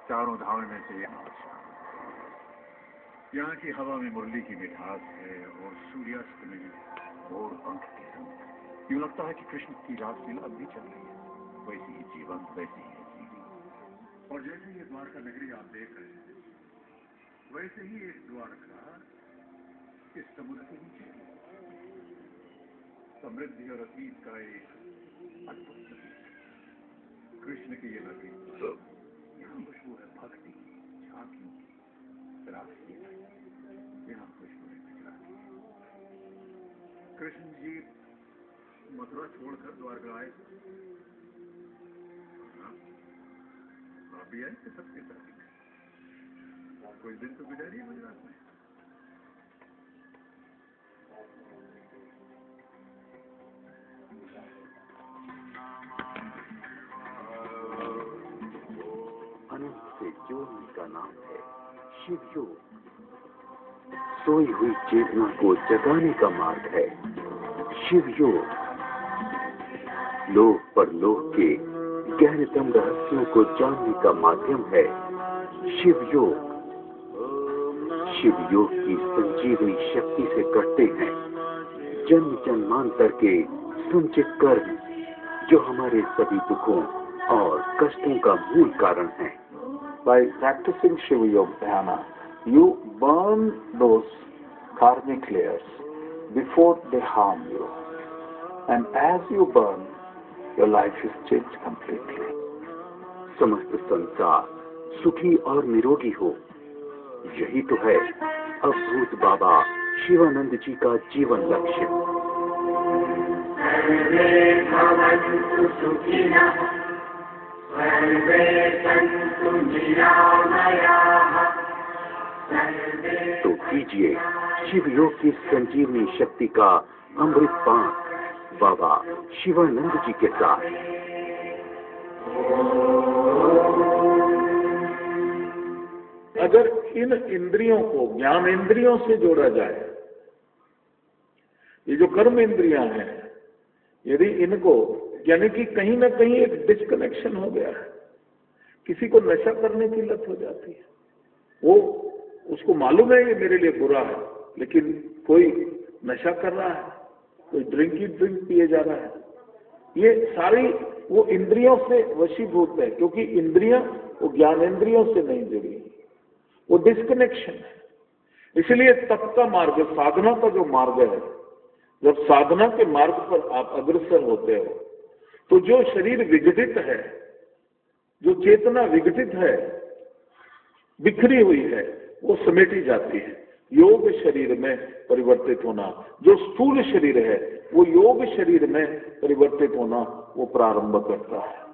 चारों धाम में से यहाँ यहाँ की हवा में मुरली की मिठास है और सूर्यास्त में मोर पंख की संग। यूं लगता है कि कृष्ण की रासलीला अब भी चल रही है, वैसी ही जीवंत, वैसी ही हसीनी। और जैसे ये द्वारका नगरी आप देख रहे हैं, वैसे ही एक द्वारका इस समुद्र के नीचे समृद्धि और अतीत का एक अद्भुत प्रतीक। कृष्ण की ये नगरी, यहाँ खुशबू है भक्ति की, झांकियों की, रासलीला की, यहाँ खुशबू है गुजरात की। कृष्ण जी मथुरा छोड़कर द्वारका आए, आप भी आए थे सबके साथ। कुछ दिन तो गुजारिए गुजरात में। अनंत से जो उनका नाम है शिव योग। सोई हुई चेतना को जगाने का मार्ग है शिव योग। लोक परलोक के गहनतम रहस्यों को जानने का माध्यम है शिव योग। शिव योग की संजीवनी शक्ति से कटते हैं जन्म जन्मांतर के संचित कर्म, जो हमारे सभी दुखों और कष्टों का मूल कारण है। By practicing Shiva Yoga Dhyana, you burn those karmic layers before they harm you. And as you burn, your life is changed completely. समस्त संसार सुखी और निरोगी हो, यही तो है अद्भुत बाबा शिवानंद जी का जीवन लक्ष्य। सर्वे भवन्तु सुखिनः, सर्वे सन्तु निरामयाः। तो कीजिए शिव योग की संजीवनी शक्ति का अमृत पान बाबा शिवानंद जी के साथ। अगर इन इंद्रियों को ज्ञान इंद्रियों से जोड़ा जाए, ये जो कर्म इंद्रियां हैं, यदि इनको, यानी कि कहीं ना कहीं एक डिस्कनेक्शन हो गया है। किसी को नशा करने की लत हो जाती है, वो उसको मालूम है ये मेरे लिए बुरा है, लेकिन कोई नशा कर रहा है, कोई ड्रिंक पिए जा रहा है। ये सारी वो इंद्रियों से वशीभूत है, क्योंकि इंद्रियां वो ज्ञान इंद्रियों से नहीं जुड़ी, वो डिस्कनेक्शन है। इसलिए तप का मार्ग, साधना का जो मार्ग है, जब साधना के मार्ग पर आप अग्रसर होते हो, तो जो शरीर विघटित है, जो चेतना विघटित है, बिखरी हुई है, वो समेटी जाती है। योग शरीर में परिवर्तित होना, जो स्थूल शरीर है वो योग शरीर में परिवर्तित होना वो प्रारंभ करता है।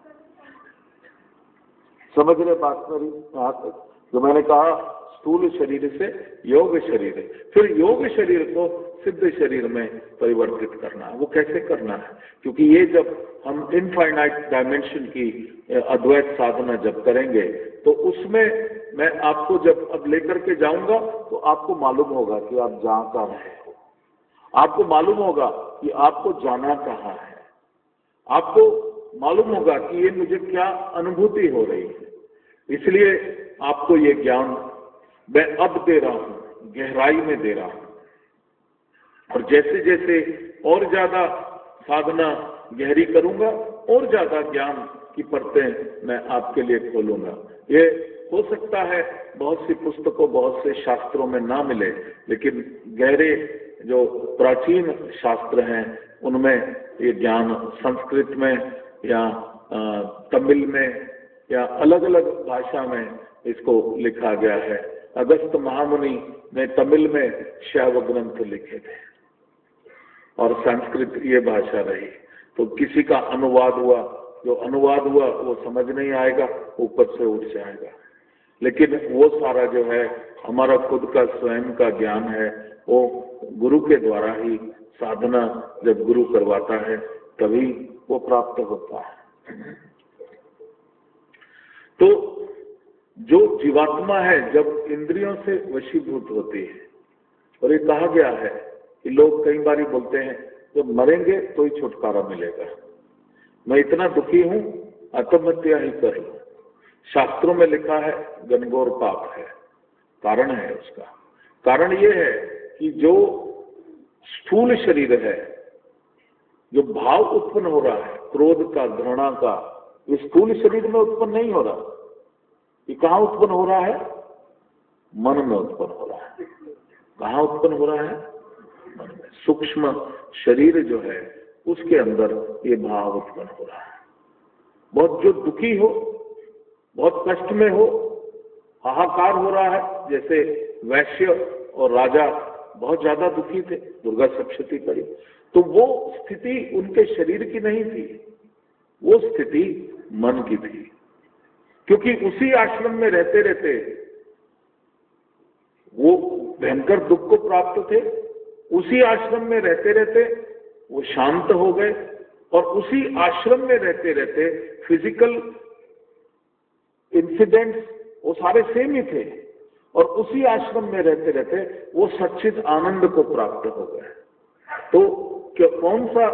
समझ रहे बात मेरी? जो मैंने कहा स्थूल शरीर से योग शरीर, फिर योग शरीर को सिद्ध शरीर में परिवर्तित करना है। वो कैसे करना है? क्योंकि ये जब हम इनफाइनाइट डायमेंशन की अद्वैत साधना जब करेंगे, तो उसमें मैं आपको जब अब लेकर के जाऊंगा, तो आपको मालूम होगा कि आप जा कहाँ रहे हो, आपको मालूम होगा कि आपको जाना कहाँ है, आपको मालूम होगा कि ये मुझे क्या अनुभूति हो रही है। इसलिए आपको ये ज्ञान मैं अब दे रहा हूं, गहराई में दे रहा हूं, और जैसे जैसे और ज्यादा साधना गहरी करूंगा, और ज्यादा ज्ञान की परतें मैं आपके लिए खोलूंगा। ये हो सकता है बहुत सी पुस्तकों, बहुत से शास्त्रों में ना मिले, लेकिन गहरे जो प्राचीन शास्त्र हैं उनमें ये ज्ञान संस्कृत में या तमिल में या अलग अलग भाषा में इसको लिखा गया है। अगस्त महामुनि ने तमिल में शैव ग्रंथ लिखे थे और संस्कृत ये भाषा रही। तो किसी का अनुवाद हुआ, जो अनुवाद हुआ वो समझ नहीं आएगा, ऊपर से उठ जाएगा। लेकिन वो सारा जो है हमारा खुद का स्वयं का ज्ञान है, वो गुरु के द्वारा ही, साधना जब गुरु करवाता है तभी वो प्राप्त होता है। तो जो जीवात्मा है जब इंद्रियों से वशीभूत होती है, और ये कहा गया है कि लोग कई बार बोलते हैं जब मरेंगे तो ही छुटकारा मिलेगा, मैं इतना दुखी हूं आत्महत्या ही कर लूं। शास्त्रों में लिखा है घनघोर पाप है। कारण है उसका, कारण ये है कि जो स्थूल शरीर है, जो भाव उत्पन्न हो रहा है क्रोध का, घृणा का, ये स्थूल शरीर में उत्पन्न नहीं हो रहा। ये कहाँ उत्पन्न हो रहा है? मन में उत्पन्न हो रहा है। कहाँ उत्पन्न हो रहा है? मन में। सूक्ष्म शरीर जो है उसके अंदर ये भाव उत्पन्न हो रहा है। बहुत जो दुखी हो, बहुत कष्ट में हो, हाहाकार हो रहा है, जैसे वैश्य और राजा बहुत ज्यादा दुखी थे, दुर्गा सप्तशती पड़ी, तो वो स्थिति उनके शरीर की नहीं थी, वो स्थिति मन की थी। क्योंकि उसी आश्रम में रहते रहते वो भयंकर दुख को प्राप्त थे, उसी आश्रम में रहते रहते वो शांत हो गए, और उसी आश्रम में रहते रहते फिजिकल इंसिडेंट्स वो सारे सेम ही थे, और उसी आश्रम में रहते रहते वो सच्चिद आनंद को प्राप्त हो गए। तो कौन सा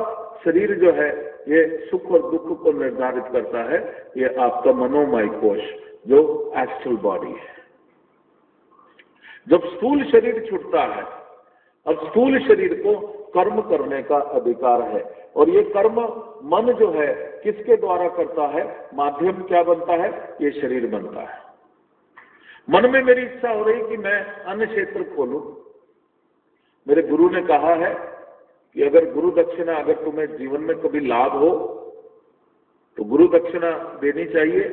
शरीर जो है ये सुख और दुख को निर्धारित करता है? ये आपका मनोमय कोश, जो एस्ट्रल बॉडी है। जब स्थूल शरीर छूटता है, अब स्थूल शरीर को कर्म करने का अधिकार है, और ये कर्म मन जो है किसके द्वारा करता है? माध्यम क्या बनता है? ये शरीर बनता है। मन में मेरी इच्छा हो रही कि मैं अन्न क्षेत्र खोलूं। मेरे गुरु ने कहा है कि अगर गुरु दक्षिणा, अगर तुम्हें जीवन में कभी लाभ हो तो गुरु दक्षिणा देनी चाहिए।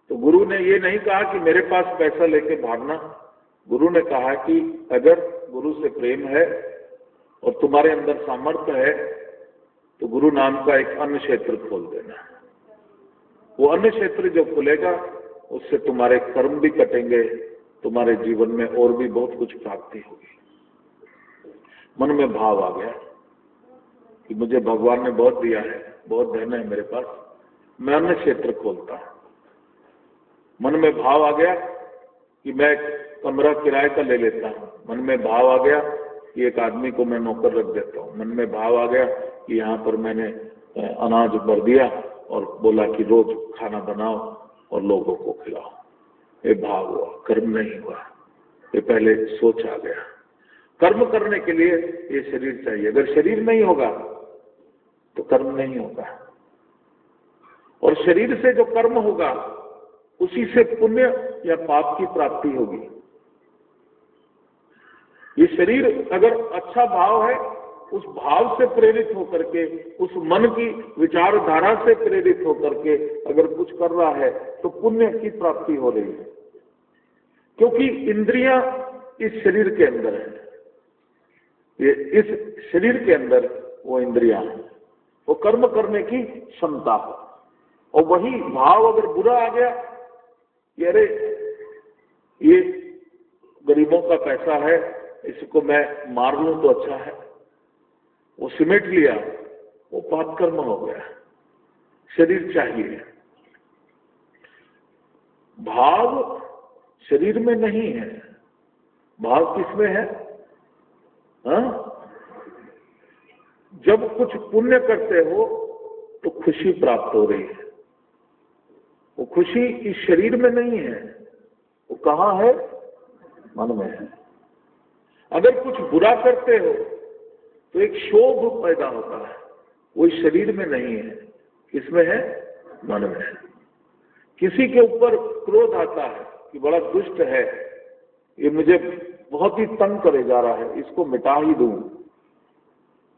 तो गुरु ने ये नहीं कहा कि मेरे पास पैसा लेके भागना। गुरु ने कहा कि अगर गुरु से प्रेम है और तुम्हारे अंदर सामर्थ्य है तो गुरु नाम का एक अन्न क्षेत्र खोल देना। वो अन्न क्षेत्र जो खुलेगा उससे तुम्हारे कर्म भी कटेंगे, तुम्हारे जीवन में और भी बहुत कुछ प्राप्ति होगी। मन में भाव आ गया कि मुझे भगवान ने बहुत दिया है, बहुत धन है मेरे पास, मैं अन्न क्षेत्र खोलता हूं। मन में भाव आ गया कि मैं कमरा किराए का ले लेता हूं। मन में भाव आ गया कि एक आदमी को मैं नौकर रख देता हूं। मन में भाव आ गया कि यहाँ पर मैंने अनाज भर दिया और बोला कि रोज खाना बनाओ और लोगों को खिलाओ। ये भाव हुआ, कर्म नहीं हुआ। ये पहले सोच आ गया। कर्म करने के लिए ये शरीर चाहिए। अगर शरीर नहीं होगा तो कर्म नहीं होगा, और शरीर से जो कर्म होगा उसी से पुण्य या पाप की प्राप्ति होगी। ये शरीर अगर अच्छा भाव है, उस भाव से प्रेरित होकर के, उस मन की विचारधारा से प्रेरित होकर के अगर कुछ कर रहा है तो पुण्य की प्राप्ति हो रही है। क्योंकि इंद्रियां इस शरीर के अंदर है, ये इस शरीर के अंदर वो इंद्रियां हैं, वो कर्म करने की क्षमता है। और वही भाव अगर बुरा आ गया कि अरे ये गरीबों का पैसा है, इसको मैं मार लूं तो अच्छा है, वो सिमेट लिया, वो पाप कर्म हो गया। शरीर चाहिए। भाव शरीर में नहीं है, भाव किसमें है? जब कुछ पुण्य करते हो तो खुशी प्राप्त हो रही है। वो खुशी इस शरीर में नहीं है, वो कहाँ है? मन में है। अगर कुछ बुरा करते हो तो एक शोभ पैदा होता है, वो इस शरीर में नहीं है। किसमें है? मन में है। किसी के ऊपर क्रोध आता है कि बड़ा दुष्ट है, ये मुझे बहुत ही तंग करे जा रहा है, इसको मिटा ही दूं,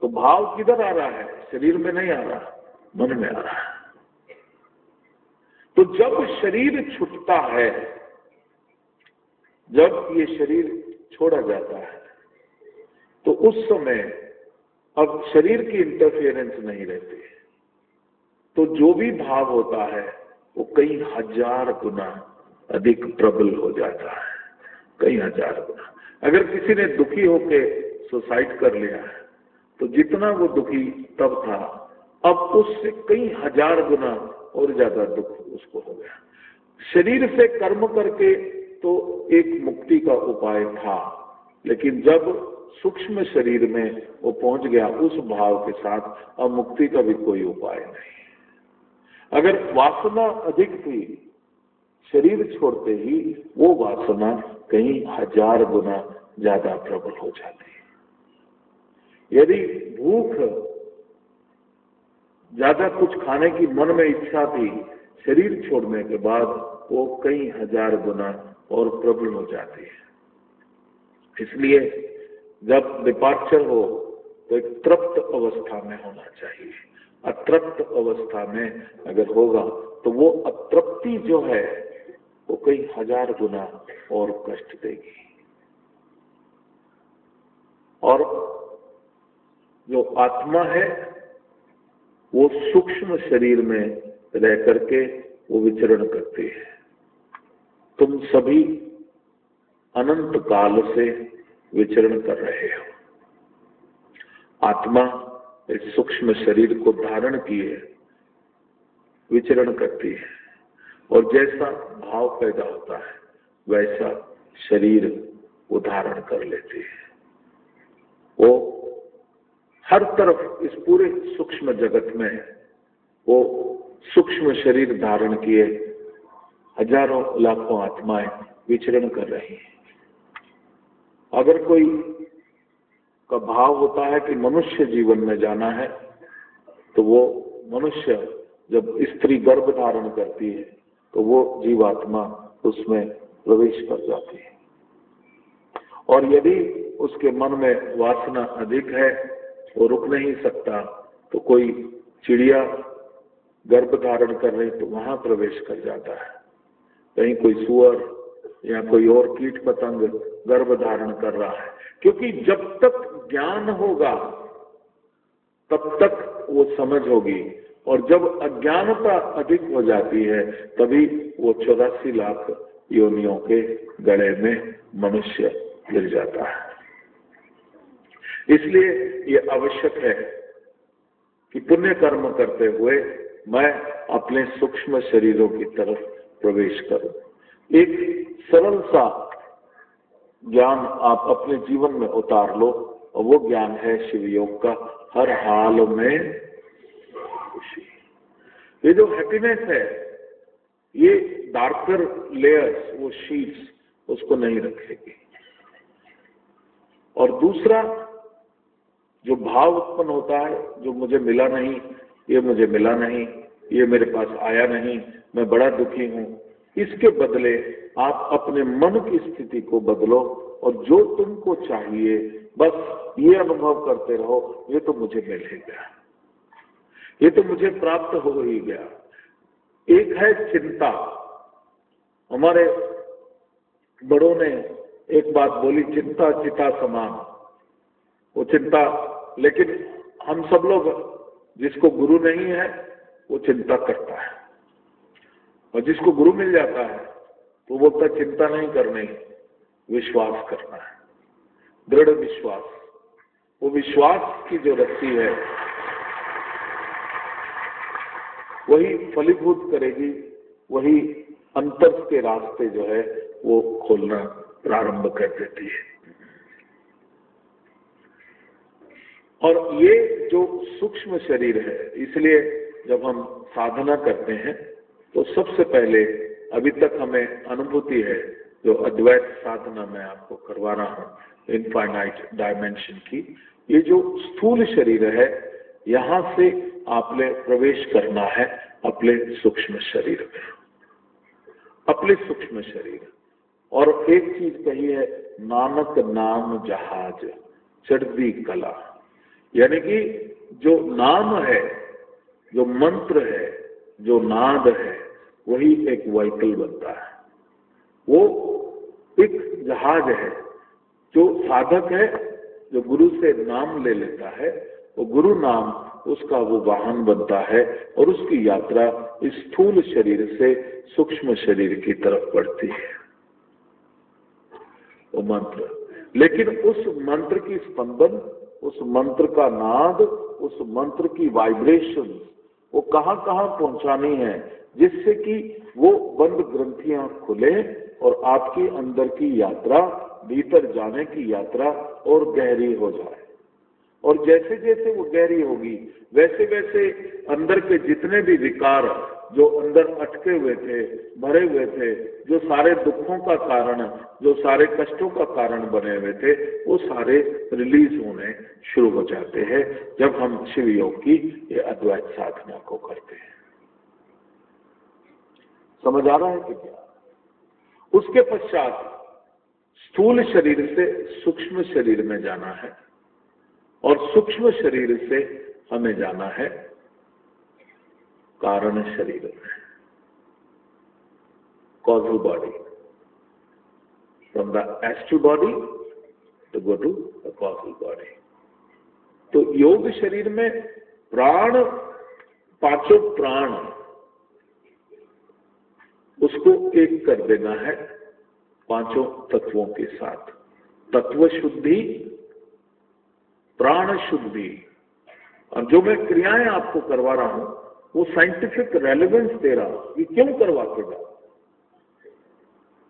तो भाव किधर आ रहा है? शरीर में नहीं आ रहा, मन में आ रहा है। तो जब शरीर छूटता है, जब ये शरीर छोड़ा जाता है, तो उस समय अब शरीर की इंटरफियरेंस नहीं रहती, तो जो भी भाव होता है वो कई हजार गुना अधिक प्रबल हो जाता है, कई हजार गुना। अगर किसी ने दुखी होके सुसाइड कर लिया है तो जितना वो दुखी तब था, अब उससे कई हजार गुना और ज्यादा दुख उसको हो गया। शरीर से कर्म करके तो एक मुक्ति का उपाय था, लेकिन जब सूक्ष्म शरीर में वो पहुंच गया उस भाव के साथ, अब मुक्ति का भी कोई उपाय नहीं। अगर वासना अधिक थी शरीर छोड़ते ही वो वासना कहीं 1000 गुना ज्यादा प्रबल हो जाती है। यदि भूख ज्यादा कुछ खाने की मन में इच्छा थी, शरीर छोड़ने के बाद वो कई 1000 गुना और प्रबल हो जाती है। इसलिए जब डिपार्चर हो तो एक तृप्त अवस्था में होना चाहिए। अतृप्त अवस्था में अगर होगा तो वो अतृप्ति जो है वो कई 1000 गुना और कष्ट देगी। और जो आत्मा है वो सूक्ष्म शरीर में रह करके वो विचरण करती है। तुम सभी अनंत काल से विचरण कर रहे हो। आत्मा इस सूक्ष्म शरीर को धारण किए विचरण करती है, और जैसा भाव पैदा होता है वैसा शरीर वो धारण कर लेती है। वो हर तरफ इस पूरे सूक्ष्म जगत में वो सूक्ष्म शरीर धारण किए हजारों लाखों आत्माएं विचरण कर रही हैं। अगर कोई का भाव होता है कि मनुष्य जीवन में जाना है तो वो मनुष्य जब स्त्री गर्भ धारण करती है तो वो जीवात्मा उसमें प्रवेश कर जाती है। और यदि उसके मन में वासना अधिक है, वो रुक नहीं सकता, तो कोई चिड़िया गर्भ धारण कर रही तो वहां प्रवेश कर जाता है। कहीं कोई सुअर या कोई और कीट पतंग गर्भ धारण कर रहा है, क्योंकि जब तक ज्ञान होगा तब तक वो समझ होगी, और जब अज्ञानता अधिक हो जाती है तभी वो 84 लाख योनियों के गले में मनुष्य गिर जाता है। इसलिए ये आवश्यक है कि पुण्य कर्म करते हुए मैं अपने सूक्ष्म शरीरों की तरफ प्रवेश करूं। एक सरल सा ज्ञान आप अपने जीवन में उतार लो, और वो ज्ञान है शिव योग का, हर हाल में खुशी। ये जो हैप्पीनेस है, ये डार्कर लेयर्स, वो शीट्स उसको नहीं रखेगी। और दूसरा जो भाव उत्पन्न होता है, जो मुझे मिला नहीं, ये मुझे मिला नहीं, ये मेरे पास आया नहीं, मैं बड़ा दुखी हूं, इसके बदले आप अपने मन की स्थिति को बदलो, और जो तुमको चाहिए बस ये अनुभव करते रहो, ये तो मुझे मिल ही गया, ये तो मुझे प्राप्त हो ही गया। एक है चिंता। हमारे बड़ों ने एक बात बोली, चिंता चिता समान। वो चिंता, लेकिन हम सब लोग, जिसको गुरु नहीं है वो चिंता करता है, और जिसको गुरु मिल जाता है तो बोलता चिंता नहीं करनी, विश्वास करना है, दृढ़ विश्वास। वो विश्वास की जो रस्सी है वही फलीभूत करेगी, वही अंतर के रास्ते जो है वो खोलना प्रारंभ कर देती है। और ये जो सूक्ष्म शरीर है, इसलिए जब हम साधना करते हैं तो सबसे पहले, अभी तक हमें अनुभूति है जो अद्वैत साधना में आपको करवा रहा हूं, इनफाइनाइट डायमेंशन की, ये जो स्थूल शरीर है, यहां से आपने प्रवेश करना है अपने सूक्ष्म शरीर में, अपने सूक्ष्म शरीर। और एक चीज कही है, नानक नाम जहाज चढ़ती कला, यानी कि जो नाम है, जो मंत्र है, जो नाद है, वही एक व्हीकल बनता है। वो एक जहाज है। जो साधक है, जो गुरु से नाम ले लेता है, वो गुरु नाम उसका वो वाहन बनता है, और उसकी यात्रा इस स्थूल शरीर से सूक्ष्म शरीर की तरफ बढ़ती है, वो मंत्र। लेकिन उस मंत्र की स्पंदन, उस मंत्र का नाद, उस मंत्र की वाइब्रेशन वो कहां कहां पहुंचानी है, जिससे कि वो बंद ग्रंथियां खुले और आपकी अंदर की यात्रा, भीतर जाने की यात्रा और गहरी हो जाए। और जैसे जैसे वो गहरी होगी वैसे वैसे अंदर के जितने भी विकार जो अंदर अटके हुए थे, भरे हुए थे, जो सारे दुखों का कारण, जो सारे कष्टों का कारण बने हुए थे, वो सारे रिलीज होने शुरू हो जाते हैं जब हम शिव योग की ये अद्वैत साधना को करते हैं। समझ आ रहा है कि क्या? उसके पश्चात स्थूल शरीर से सूक्ष्म शरीर में जाना है और सूक्ष्म शरीर से हमें जाना है कारण शरीर में, causal body, from the astral body to go to the causal body. तो योग शरीर में प्राण, पांचों प्राण, उसको एक कर देना है पांचों तत्वों के साथ। तत्व शुद्धि, प्राण शुद्धि। और जो मैं क्रियाएं आपको करवा रहा हूं वो साइंटिफिक रेलेवेंस दे रहा हूं कि क्यों करवा के जाओ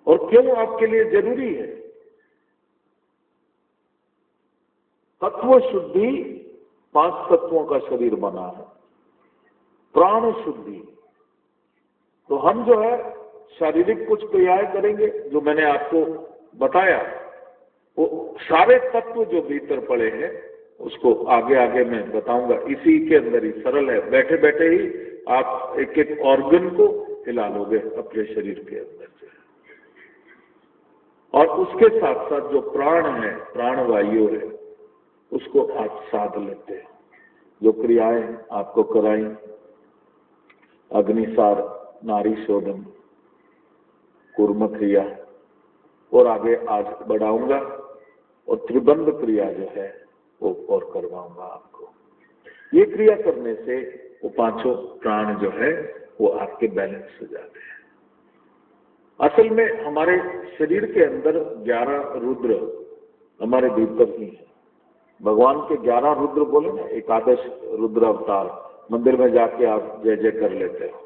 और क्यों आपके लिए जरूरी है। तत्व शुद्धि, 5 तत्वों का शरीर बना है। प्राण शुद्धि, तो हम जो है शारीरिक कुछ क्रियाएं करेंगे जो मैंने आपको बताया, वो सारे तत्व जो भीतर पड़े हैं उसको आगे आगे मैं बताऊंगा। इसी के अंदर ही सरल है, बैठे बैठे ही आप एक एक ऑर्गन को हिला लोगे अपने शरीर के अंदर से। और उसके साथ साथ जो प्राण है, प्राण वायु है, उसको आप साध लेते हैं। जो क्रियाएं आपको कराई, अग्निसार, नारी शोधन, कूर्म क्रिया, और आगे आज बढ़ाऊंगा और त्रिबंध क्रिया जो है वो और करवाऊंगा आपको। ये क्रिया करने से वो पांचों प्राण जो है वो आपके बैलेंस हो जाते हैं। असल में हमारे शरीर के अंदर 11 रुद्र हमारे भीतर ही है। भगवान के 11 रुद्र बोले ना, एकादश रुद्र अवतार। मंदिर में जाके आप जय जय कर लेते हो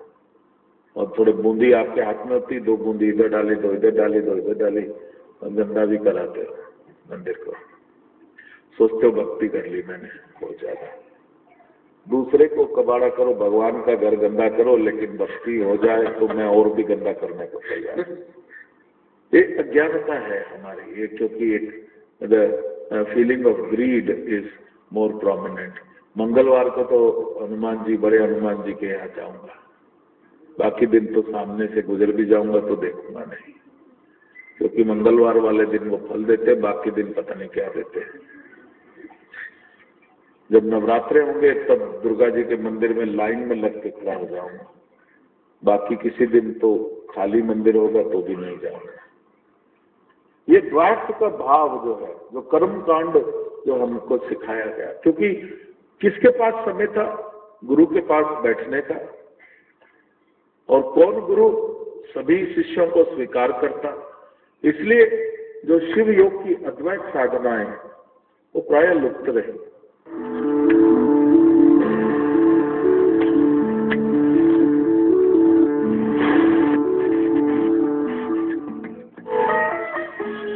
और थोड़े बूंदी आपके हाथ में होती, 2 बूंदी इधर डाली, 2 इधर डाली, 2 इधर डाली, और गंदा भी कराते हो मंदिर को। सोचते हो भक्ति कर ली मैंने, बहुत ज्यादा। दूसरे को कबाड़ा करो, भगवान का घर गंदा करो, लेकिन भक्ति हो जाए तो मैं और भी गंदा करने को तैयार। ये अज्ञानता है हमारी, ये क्योंकि एक feeling of grid is more prominent. मंगलवार को तो हनुमान जी, बड़े हनुमान जी के यहाँ जाऊंगा, बाकी दिन तो सामने से गुजर भी जाऊंगा तो देखूंगा नहीं, क्योंकि मंगलवार वाले दिन वो फल देते, बाकी दिन पता नहीं क्या देते हैं। जब नवरात्रे होंगे तब दुर्गा जी के मंदिर में लाइन में लग के खड़ा हो जाऊंगा, बाकी किसी दिन तो खाली मंदिर होगा तो भी नहीं जाऊंगा। ये द्वैत का भाव जो है, जो कर्म कांड जो हमको सिखाया गया, क्योंकि किसके पास समय था? गुरु के पास बैठने का। और कौन गुरु सभी शिष्यों को स्वीकार करता? इसलिए जो शिव योग की अद्वैत साधनाएं वो प्राय लुप्त रही।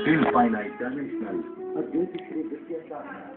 Infinite dimensional, Advaita Shri Vidya Sadhana.